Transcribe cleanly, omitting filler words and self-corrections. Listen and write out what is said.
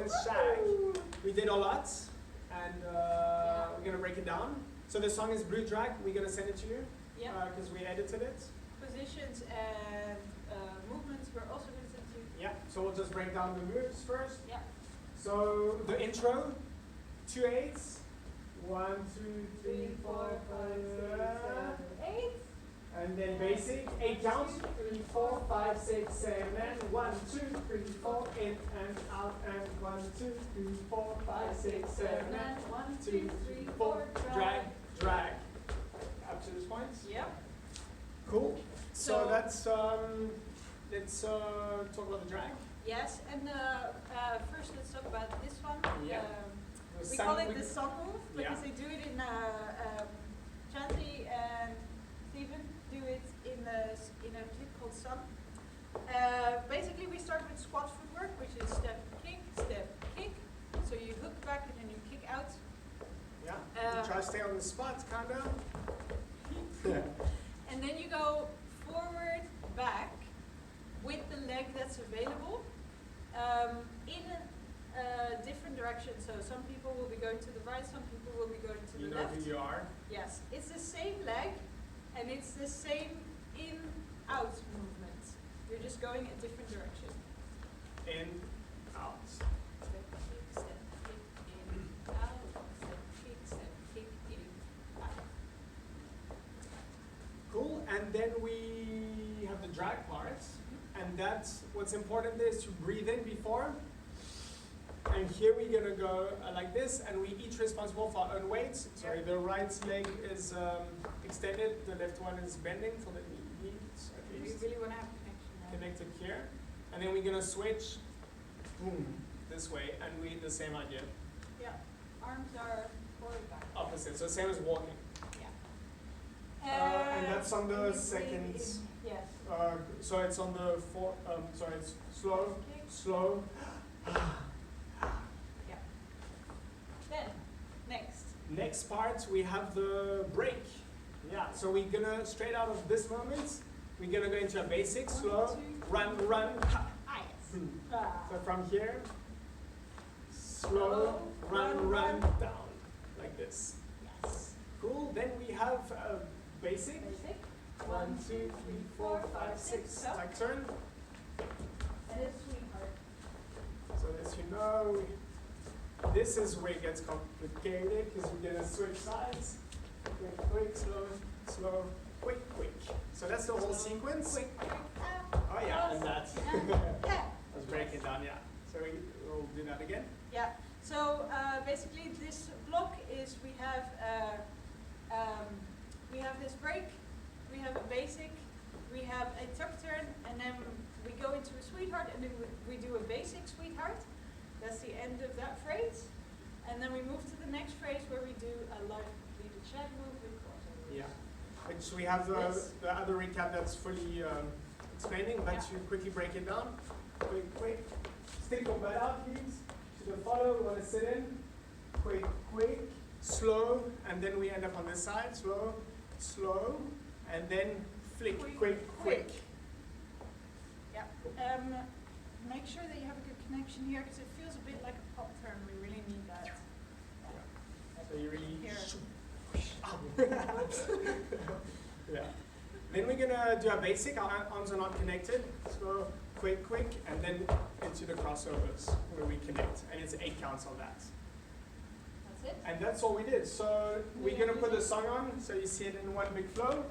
with Shag. We did a lot, and we're gonna break it down. So the song is Blue Drag. We're gonna send it to you because we edited it. Positions and movements were also going to send to you. Yeah. So we'll just break down the moves first. Yeah. So the intro, 2 8s, 1 2 3 4 5 8. and then basic 8 counts. 3 4 5 6 7 1 2 3 4 in and out and 1 2 3 4 5 6 7 1 2 2 3 4 drag, drag. Up to this point. Yep. Cool. So that's let's talk about the drag. Yes, and first let's talk about this one. Yeah. We call it the sun move because they do it in Chanty and Steven do it in a clip called Sun. Basically, we start with squat footwork, which is step, kick, kick. So you hook back and then you kick out. Yeah. Try to stay on the spot, kinda. And then you go forward, back with the leg that's available in a different direction. So some people will be going to the right, some people will be going to the left. You know who you are. Yes, it's the same leg and it's the same in-out movement. You're just going a different direction. In, out. Step, kick, in, out. Step, kick, in, out. Cool, and then we have the drag part, and that's what's important is to breathe in before. And here we're gonna go like this, and we each responsible for our own weights. Sorry, the right leg is extended, the left one is bending for the knees at We least. really want to have connection now. Connected here, and then we're gonna switch, boom, this way, and we the same idea. Yeah, arms are forward back. Opposite, so same as walking. Yeah. And that's on the and you second. breathe in. Yes. So it's on the sorry, it's slow, Kick. slow. Yeah. Then, next. Next part, we have the break. Yeah, so we're gonna, straight out of this moment, we're gonna go into a basic, slow, run, ha. Ah, yes. So from here, slow, run, down, like this. Yes. Cool, then we have a basic. Basic. 1 2 3 4 5 6 like turn. And it's sweetheart. So as you know, this is where it gets complicated because we're gonna switch sides. Quick, slow, quick. So that's the whole sequence. Quick. Oh yeah, and that. Yeah. Let's break it down, yeah. So we'll do that again. Yeah. So basically, this block is we have this break, we have a basic, we have a tuck turn, and then we go into a sweetheart, and then we do a basic sweetheart. That's the end of that phrase, and then we move to the next phrase where we do a live completed Shag move with crossovers. Yeah. Which we have the other recap that's fully explaining, but to quickly break it down. Quick. Stick your butt out, please. To the follow, we want to sit in. Quick, slow, and then we end up on this side. Slow, and then flick, quick. Yeah. Make sure that you have a good connection here because it feels a bit like a pop turn. We really need that. Yeah. So you really Here. Yeah. Then we're gonna do a basic. Our arms are not connected. So quick, and then into the crossovers where we connect, and it's 8 counts on that. That's it. And that's all we did. So we're gonna put the song on, so you see it in one big flow.